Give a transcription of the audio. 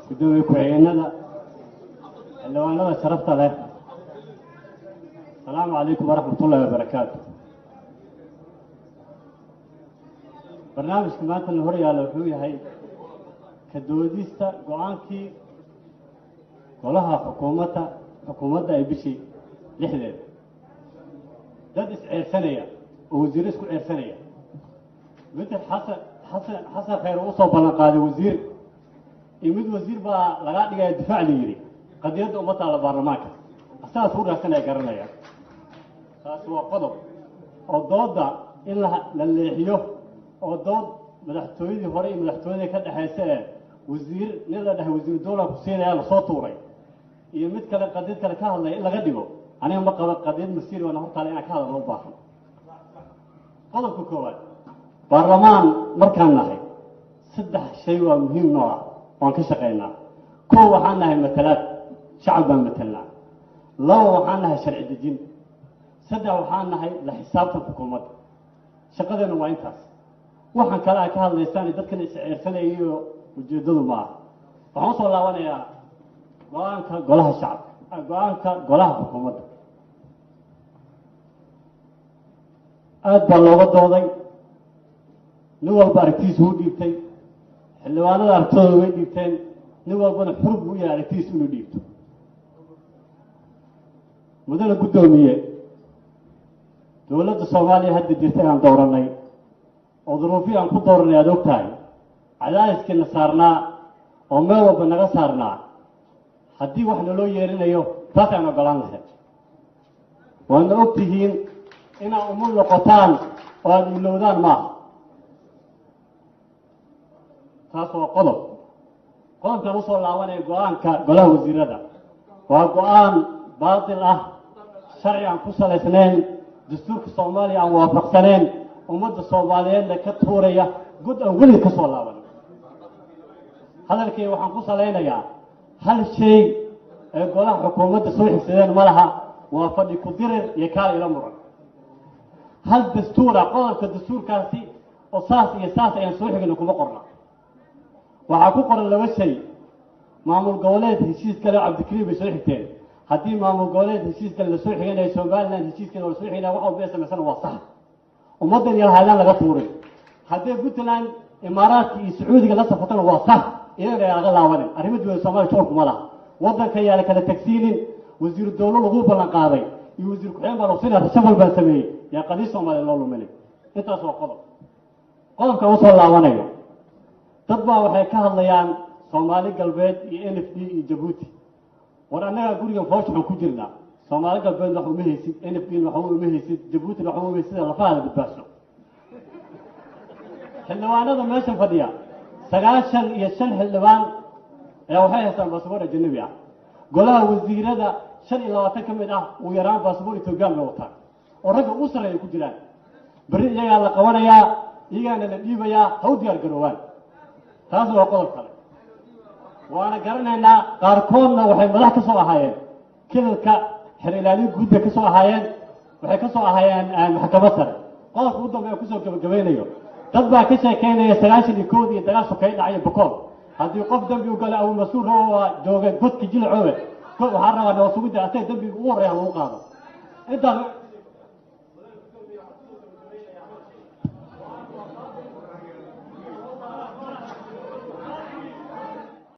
gudoomiye ku-xigeenada xildhibaanada sharafta leh asalaamu calaykum waraxmatullaahi wabarakaatu. barnaamijka maanta la hor yaalla wuxuu yahay ka doodista go-aankii golaha xukuumadda ay bishii 6 dad isceersanaya oo wasiir isku ceersanaya mid xasan khayr u soo ballan qaaday wasiir iyo mid wasiir baa laga dhigay difaac la yiri qadiyadda ummadda la baarlamaanka asaas u raadsanaya garanaya taas waa qodob oo dooda in la leexiyo oo dood madaxtooyadii hore iyo madaxtooyadii ka dhaxaysa wasiir nin la dhahay wasiir dowladda ku siinaya la soo tuuray iyo mid kale qadiyad kale ka hadlay in laga dhigo aniga ma qaba qadiyad masiir wana horta inaan ka hadlo u baahan qodobka koowaad baarlamaan markaan nahay 3 shay waa muhiim noo ah waan ka shaqeynaa koow waxaan nahay matalaad shacab baan matalnaa labo waxaan nahay sharci dejin saddex waxaan nahay la xisaabtan xukuumadda shaqadeena waa intaas waxaan kale ka hadlaysaan dadkan isceersanayo ujeedadu ma aha waxaan soo laabanayaa go-aanka golaha shacabka go-aanka golaha xukuumadda aad baa looga dooday nin walba aragtiisa u dhiibtay xildhibaanada aragtidooda way dhiibteen nin walbana xur buu yahay aragtiisa inuu dhiibto mudane guddoomiye dowladda soomaaliya hadda jirta aan dooranay oo duruufii aan ku dooranay aad og tahay cadaadiskiina saarnaa oo meel walba naga saarnaa haddii wax naloo yeerinayo taas aan ogolaan lahayd waadna og tihiin inaad umul noqotaan oo aada ilowdaan maaha taas waa qodobkan usoo laabanaya go-aanka golaha wasiirada waa go-aan baatil ah sharci aan ku salaysnayn dastuurka soomaaliya aan waafaqsanayn ummadda soomaaliyeedna ka tuuraya god aan weli ka soo laaban hadalkay waxaan ku salaynayaa hal shay ee golaha xukuumadda soo xigsadeen ma laha waa fadhi ku dirir iyo kaal ila muran hal dastuura qodobka dastuurkaasi oo saas iyo saas ayaan soo xigna kuma qorna waxaa ku qoran 2 shay maamul goboleed heshiis kale cabdikariim bay soo xigteen haddii maamul goboleed heshiis kale la soo xiganayo somaliland heshiiskale la soo xiganaya waxa uu beesamaysan waa sax ummaddan iyo haadaan laga tuuray haddii puntland imaaraadka iyo sacuudiga la safatana waa sax iyagana ay laga laabanin arrimo dowladda soomaaliya shaqo kuma laha waddanka yaa la kala tagsiinin wasiir dowlo lagu ballan qaaday iyo wasiir ku-xigeen baa loo siinaya shaqal baa sameeyey yaa qadiis soomaaliya loo luminay intaas waa qodobka usoo laabanayo dad baa waxay ka hadlayaan soomaali galbeed iyo NFD iyo Djibouti war annaga guriga fooshan ku jirnaa soomaali galbeed wax uma haysid NFD wax uma haysid Djibouti wax uma haysid lafaha badbaaso xildhibaanada meesha fadhiya 95 xildhibaan ayaa waxay haystaan baasaboor ajnabi ah golaha wasiirada 25 ka mid ah uu yaraan baasaboor Itoobiya loo wataa oo ragga u sareeyo ku jiraan bari iyaga la qabanayaa iyagana la dhiibayaa haw diyaar garoowaan taas waa qodob kale waana garanaynaa qaarkoodna waxay madax ka soo ahaayeen kilalka xer ilaaliye guud ka soo ahaayeen waxay ka soo ahaayeen maxkamad sare qodobka u dambeeya ku soo gabagabeynayo dad baa ka sheekeynaya 91 iyo dagaal sokay dhacay boqol haddii qof dambi u galay aw mas'uul oo joogay godka jilcoobe waxaa rabaa noo sugida asay dambiga ugu horeeya lagu qaado inta